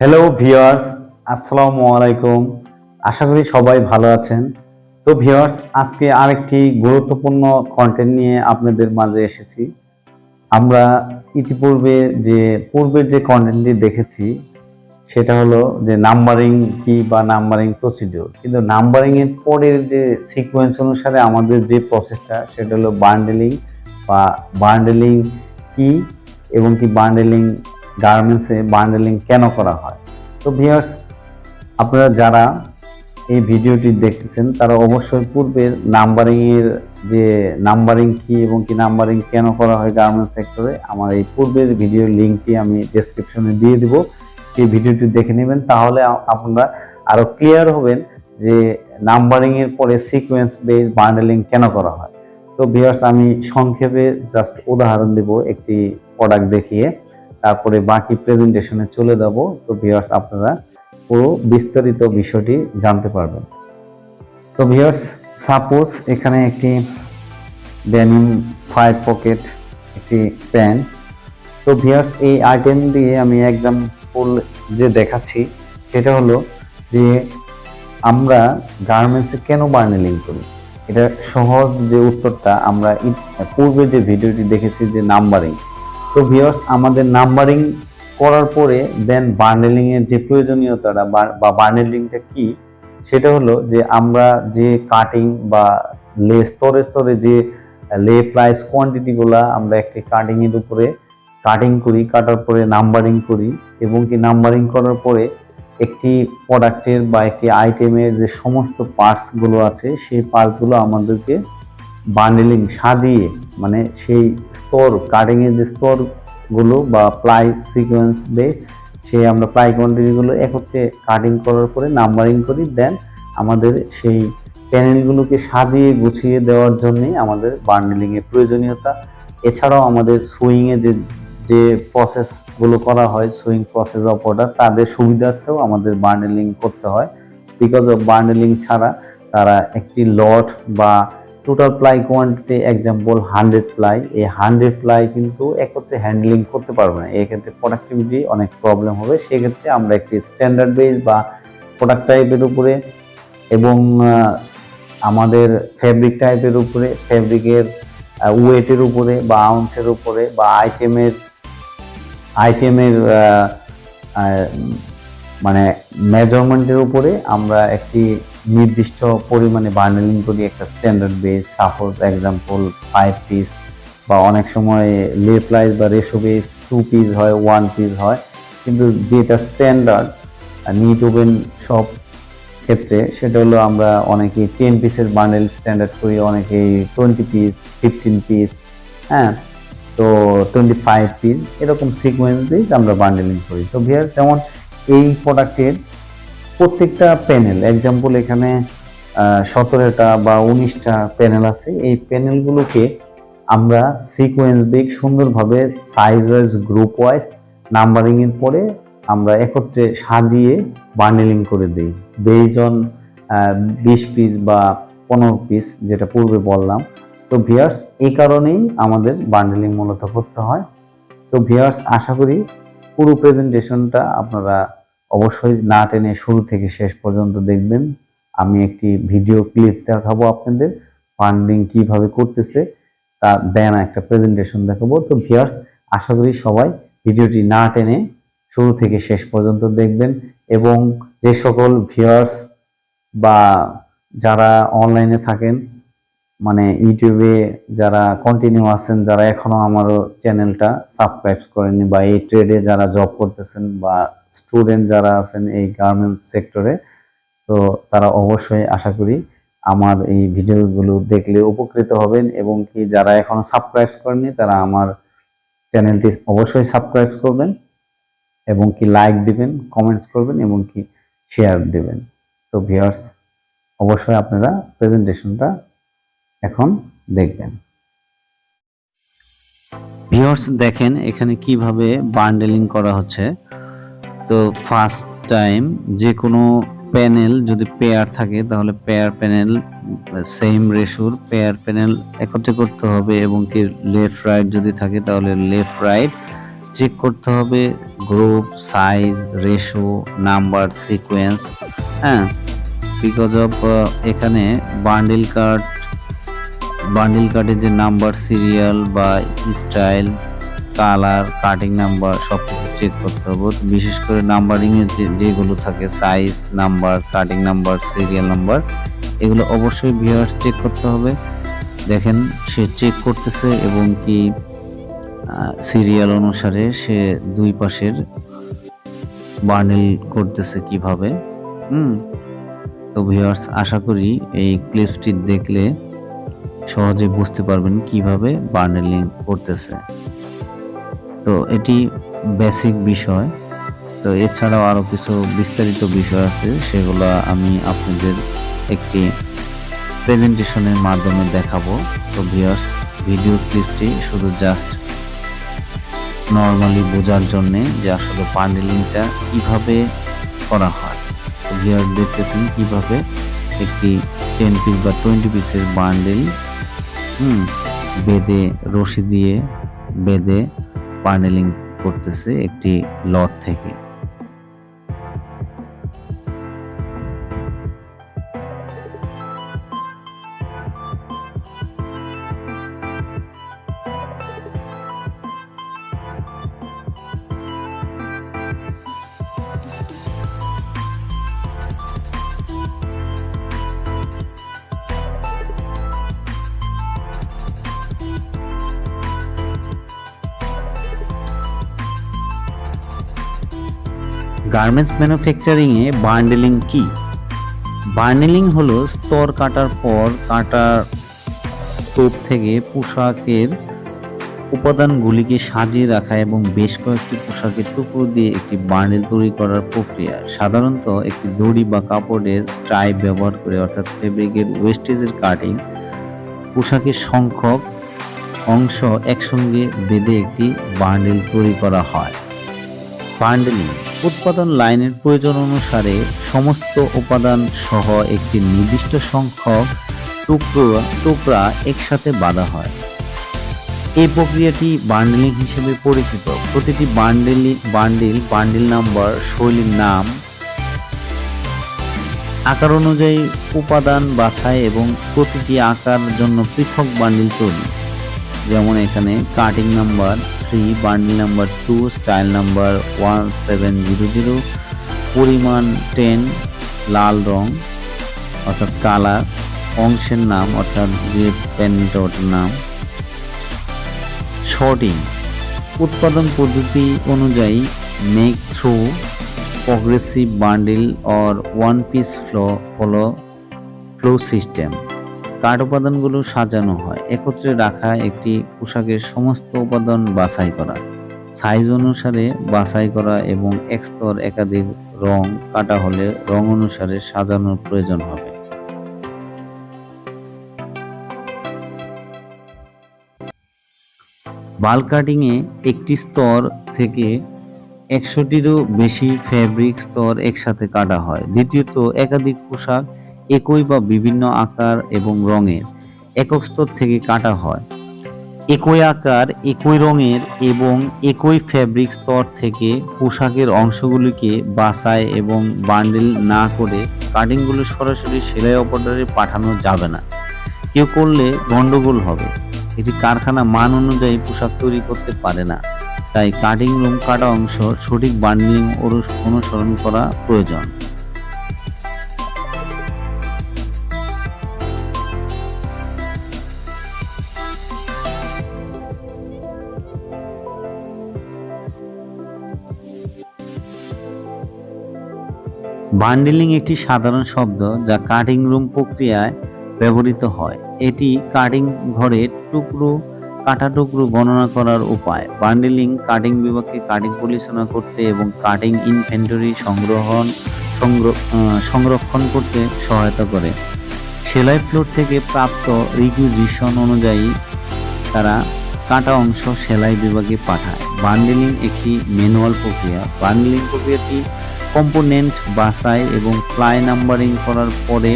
Hello viewers, আসসালামু আলাইকুম। আশা করি সবাই ভালো আছেন। তো ভিউয়ার্স, আজকে আরেকটি গুরুত্বপূর্ণ কন্টেন্ট নিয়ে আপনাদের মাঝে এসেছি। আমরা ইতিপূর্বে পূর্বের যে কন্টেন্টটি দেখেছি সেটা হলো যে নাম্বারিং কি বা নাম্বারিং প্রসিডিউর। কিন্তু নাম্বারিং এর পরের যে সিকোয়েন্স অনুসারে আমাদের যে প্রসেসটা সেটা হলো বান্ডেলিং বা বান্ডেলিং কি এবং কি বান্ডেলিং গার্মেন্টসে বান্ডেলিং কেন করা হয়। তো ভিউয়ার্স, আপনারা যারা এই ভিডিওটি দেখতেছেন তারা অবশ্যই পূর্বের নাম্বারিং এর যে নাম্বারিং কি এবং কি নাম্বারিং কেন করা হয় গার্মেন্টস সেক্টরে, আমার এই পূর্বের ভিডিওর লিঙ্কটি আমি ডেসক্রিপশনে দিয়ে দিব। এই ভিডিওটি দেখে নেবেন, তাহলে আপনারা আরো ক্লিয়ার হবেন যে নাম্বারিং এর পরে সিকোয়েন্স বেস বান্ডেলিং কেন করা হয়। তো ভিউয়ার্স, আমি সংক্ষেপে জাস্ট উদাহরণ দেব একটি প্রোডাক্ট দেখিয়ে, তারপরে বাকি প্রেজেন্টেশনে চলে যাব। তো ভিউয়ার্স, আপনারা পুরো বিস্তারিত বিষয়টি জানতে পারবেন। তো ভিউয়ার্স, সাপোজ এখানে একটি ডেনিম 5 পকেট একটি প্যান্ট। তো ভিউয়ার্স, এই আইটেম দিয়ে আমি এক্সাম্পল যে দেখাচ্ছি সেটা হলো যে আমরা গার্মেন্টসে কেন বার্নেলিং করি। এটা সহজ যে উত্তরটা, আমরা পূর্বে যে ভিডিওটি দেখেছি যে নাম্বারিং। তো ভিউয়ার্স, আমাদের নাম্বারিং করার পরে দেন বান্ডেলিং এর যে প্রয়োজনীয়তাটা বা বান্ডেলিংটা কি, সেটা হলো যে আমরা যে কাটিং বা স্তরে স্তরে যে প্রাইস কোয়ান্টিটি গুলা আমরা একটি কাটিং এর উপরে কাটিং করি, কাটার পরে নাম্বারিং করি এবং কি নাম্বারিং করার পরে একটি প্রোডাক্টের বা একটি আইটেমের যে সমস্ত পার্টস গুলো আছে সেই পার্টস গুলো আমাদেরকে বান্ডেলিং সাজিয়ে, মানে সেই স্তর কাটিং এর যে স্তর গুলো বা প্লাই সিকোয়েন্স বেস, সেই আমরা প্লাই কোয়ান্টিটি গুলো একত্রে কাটিং করার পরে নাম্বারিং করি। দেন আমাদের সেই প্যানেলগুলোকে সাজিয়ে গুছিয়ে দেওয়ার জন্য আমাদের বান্ডেলিং এর প্রয়োজনীয়তা। এছাড়াও আমাদের সুইং এ যে প্রসেস গুলো করা হয়, সুইং প্রসেস অফ অর্ডার, তাদের সুবিধার্থেও আমাদের বান্ডেলিং করতে হয়। বিকজ অফ বান্ডেলিং ছাড়া তারা একটি লট বা total ply quantity example 100 ply, এই 100 প্লাই কিন্তু একত্রে হ্যান্ডলিং করতে পারবে না। এক্ষেত্রে প্রোডাক্টিভিটি অনেক প্রবলেম হবে। সেক্ষেত্রে আমরা একটি স্ট্যান্ডার্ড বেস বা প্রোডাক্ট টাইপের উপরে এবং আমাদের ফেব্রিক টাইপের উপরে, ফেব্রিকের ওয়েটের উপরে বা আউন্সের উপরে বা আইটেমের মানে মেজারমেন্টের উপরে আমরা একটি নির্দিষ্ট পরিমাণে বান্ডেলিং করি একটা standard base. Suppose example 5 piece বা অনেক সময় লে প্লাইস বা রেশো বেস 2 পিস হয়, 1 পিস হয়। কিন্তু যেটা স্ট্যান্ডার্ড নিট ওভেন সব ক্ষেত্রে সেটা হলো আমরা অনেকেই 10 পিসের বান্ডেল স্ট্যান্ডার্ড করি, অনেকেই 20 পিস, 15 পিস, হ্যাঁ, তো 25 পিস, এরকম সিকোয়েন্স দিয়ে আমরা বান্ডেলিং করি। তো ভিউয়ার, যেমন এই প্রোডাক্টের প্রত্যেকটা প্যানেল এক্সাম্পল এখানে 17টা বা 19টা প্যানেল আছে। এই প্যানেলগুলোকে আমরা সিকোয়েন্স বেগ সুন্দরভাবে size wise group wise numbering এর পরে আমরা একত্রে সাজিয়ে বান্ডেলিং করে দিই বেজড অন 20 পিস বা 15 পিস, যেটা পূর্বে বললাম। তো ভিউয়ার্স, এই কারণেই আমাদের বান্ডেলিং মূলত করতে হয়। তো ভিউয়ার্স, আশা করি পুরো প্রেজেন্টেশনটা আপনারা অবশ্যই না টেনে শুরু থেকে শেষ পর্যন্ত দেখবেন। আমি একটি ভিডিও ক্লিপ দেখাবো আপনাদের বান্ডেলিং কিভাবে করতেছে, তা দেন একটা প্রেজেন্টেশন দেখাবো। তো ভিউয়ার্স, আশা করি সবাই ভিডিওটি না টেনে শুরু থেকে শেষ পর্যন্ত দেখবেন। এবং যে সকল ভিউয়ার্স বা যারা অনলাইনে থাকেন, মানে ইউটিউবে যারা কন্টিনিউ আছেন, যারা এখনো আমার চ্যানেলটা সাবস্ক্রাইব করেননি বা এই ট্রেডে যারা জব করতেছেন বা স্টুডেন্ট যারা আছেন এই গার্মেন্টস সেক্টরে, তো তারা অবশ্যই আশা করি আমার এই ভিডিওগুলো দেখলে উপকৃত হবেন। এবং কি যারা এখনো সাবস্ক্রাইব করেননি তারা আমার চ্যানেলটি অবশ্যই সাবস্ক্রাইব করবেন এবং কি লাইক দিবেন, কমেন্টস করবেন এবং কি শেয়ার দিবেন। তো ভিউয়ার্স, অবশ্যই আপনারা প্রেজেন্টেশনটা এখন দেখবেন। ভিউয়ার্স, দেখেন এখানে কিভাবে বান্ডেলিং করা হচ্ছে। তো ফার্স্ট টাইম যে কোনো প্যানেল যদি পেয়ার থাকে তাহলে পেয়ার প্যানেল সেম রেশোর পেয়ার প্যানেল একত্রে করতে হবে এবং কি লেফট রাইট যদি থাকে তাহলে লেফট রাইট চেক করতে হবে group, size, ratio, number, sequence. হ্যাঁ, বিকজ অফ এখানে বান্ডিল কার্ডের যে নাম্বার, সিরিয়াল বা স্টাইল, কালার, কাটিং নাম্বার সবকিছু চেক করতে হবে। বিশেষ করে নাম্বারিং এর যেগুলো থাকে size, number, cutting number, serial number, এগুলো অবশ্যই ভিউয়ার্স চেক করতে হবে। দেখেন সে চেক করতেছে এবং কি সিরিয়াল অনুসারে সে দুই পাশের বান্ডিল করতেছে কিভাবে। তো ভিউয়ার্স, আশা করি এই ক্লিপসটি দেখলে সহজে বুঝতে পারবেন কিভাবে বান্ডেলিং করতেছে। তো এটি বেসিক বিষয়। তো এছাড়াও আরো কিছু বিস্তারিত বিষয় আছে, সেগুলো আমি আপনাদের একটি প্রেজেন্টেশনের মাধ্যমে দেখাবো। তো ভিউয়ার্স, ভিডিও ক্লিপটি শুধু জাস্ট নর্মালি বোঝার জন্য যে আসলে বান্ডেলিংটা কিভাবে করা হয়। তো ভিউয়ার্স দেখতেছেন কিভাবে একটি 10 পিস বা 20 পিসের বান্ডেল বেঁধে, রশি দিয়ে বেঁধে বান্ডেলিং করতেছে একটি লট থেকে। গার্মেন্টস ম্যানুফ্যাকচারিংয়ে বান্ডেলিং কি? বান্ডেলিং হলো স্তর কাটার পর কাটার স্তূপ থেকে পোশাকের উপাদানগুলিকে সাজিয়ে রাখা এবং বেশ কয়েকটি পোশাকের টুকরো দিয়ে একটি বান্ডেল তৈরি করার প্রক্রিয়া। সাধারণত একটি দড়ি বা কাপড়ের স্ট্রাইপ ব্যবহার করে, অর্থাৎ ফেব্রিকের ওয়েস্টেজের কাটিং, পোশাকের সংখ্যক অংশ একসঙ্গে বেঁধে একটি বান্ডেল তৈরি করা হয়। বান্ডেলিং উৎপাদন লাইনের প্রয়োজন অনুসারে সমস্ত উপাদান সহ একটি নির্দিষ্ট সংখ্যক টুকরা একসাথে বাঁধা হয়। এই প্রক্রিয়াটি বান্ডেলিং হিসেবে পরিচিত। প্রতিটি বান্ডিল নাম্বার, শৈলীর নাম, আকার অনুযায়ী উপাদান বাছাই এবং প্রতিটি আকার জন্য পৃথক বান্ডিল তৈরি। যেমন এখানে cutting number 3, bundle number 2, style number 1700, পরিমাণ 10, লাল রং অর্থাৎ কালার, অংশের নাম অর্থাৎ যে প্যান্টটার নাম, শর্টিং উৎপাদন পদ্ধতি অনুযায়ী make through, progressive bundle or one piece flow system. কাঠ উপাদানগুলো সাজানো হয়, একত্রে রাখা, একটি পোশাকের সমস্ত উপাদান বাছাই করা, সাইজ অনুসারে বাছাই করা এবং এক স্তর একাধিক রং কাটা হলে রং অনুসারে সাজানোর প্রয়োজন হবে। বাল্ক কাটিংয়ে একটি স্তর থেকে 100টিরও বেশি ফ্যাব্রিক স্তর একসাথে কাটা হয়। দ্বিতীয়ত, একাধিক পোশাক একই বা বিভিন্ন আকার এবং রঙের একক স্তর থেকে কাটা হয়। একই আকার, একই রঙের এবং একই ফ্যাব্রিক স্তর থেকে পোশাকের অংশগুলিকে বাছাই এবং বান্ডেল না করে কাটিংগুলো সরাসরি সেলাই অপারেটরে পাঠানো যাবে না। কেউ করলে গন্ডগোল হবে। এটি কারখানা মান অনুযায়ী পোশাক তৈরি করতে পারে না। তাই কাটিং রুম কাটা অংশ সঠিক বান্ডেলিং অনুসরণ করা প্রয়োজন। বান্ডেলিং একটি সাধারণ শব্দ যা কাটিং রুম প্রক্রিয়ায় ব্যবহৃত হয়। এটি কাটিং ঘরে কাটা টুকরো গণনা করার উপায়। বান্ডেলিং কাটিং বিভাগকে কাটিং পরিচালনা করতে এবং কাটিং ইনভেন্টরি সংরক্ষণ করতে সহায়তা করে। সেলাই ফ্লোর থেকে প্রাপ্ত রিকুইজিশন অনুযায়ী তারা কাটা অংশ সেলাই বিভাগে পাঠায়। বান্ডেলিং একটি ম্যানুয়াল প্রক্রিয়া। বান্ডেলিং প্রক্রিয়াটি কম্পোনেন্ট বাছাই এবং ফ্লাই নাম্বারিং করার পরে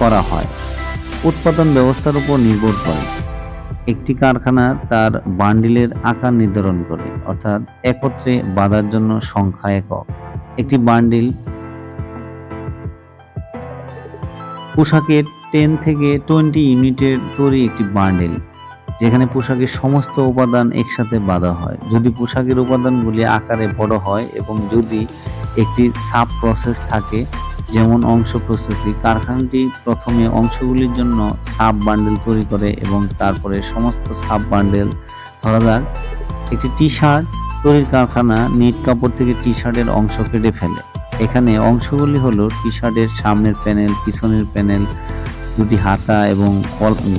করা হয়। উৎপাদন ব্যবস্থার উপর নির্ভর করে। একটি কারখানা তার বান্ডিলের আকার নির্ধারণ করে, অর্থাৎ একত্রে বাঁধার জন্য সংখ্যা একক। একটি বান্ডিল পোশাকের 10 থেকে 20 ইউনিটের তৈরি একটি বান্ডিল, যেখানে পোশাকের সমস্ত উপাদান একসাথে বাঁধা হয়। যদি পোশাকের উপাদানগুলি আকারে বড় হয় এবং যদি একটি সাব প্রসেস থাকে, যেমন অংশ প্রস্তুতি, কারখানাটি প্রথমে অংশগুলির জন্য সাব বান্ডেল তৈরি করে এবং তারপরে সমস্ত সাব বান্ডেল, ধরা যাক একটি টি শার্ট তৈরির কারখানা নিট কাপড় থেকে টি শার্টের অংশ কেটে ফেলে। এখানে অংশগুলি হলো টি শার্টের সামনের প্যানেল, পিছনের প্যানেল, দুটি হাতা এবং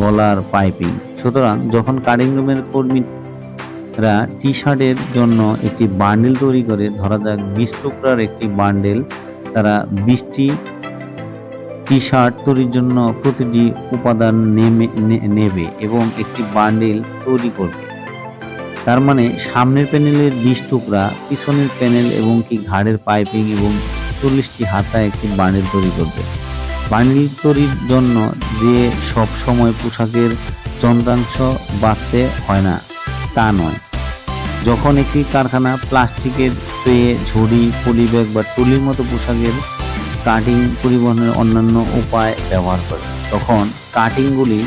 গলার পাইপিং। সুতরাং যখন কাটিং রুমের কর্মীরা টি শার্টের জন্য একটি বান্ডেল তৈরি করে, ধরা যাক 20 টুকরার একটি বান্ডেল, তারা 20টি টি শার্ট তৈরির জন্য প্রতিটি উপাদান নেবে এবং একটি বান্ডেল তৈরি করবে। তার মানে সামনের প্যানেলের 20 টুকরা, পিছনের প্যানেল এবং কি ঘাড়ের পাইপিং এবং 40টি হাতা একটি বান্ডেল তৈরি করবে। বান্ডেল তৈরির জন্য যে সব সময় পোশাকের যন্ত্রাংশ বাঁধতে হয় না তা নয়। যখন একটি কারখানা প্লাস্টিকের ট্রে, ঝুড়ি, পলিব্যাগ বা ট্রলির মতো পোশাকের কাটিং পরিবহনের অন্যান্য উপায় ব্যবহার করে, তখন কাটিংগুলি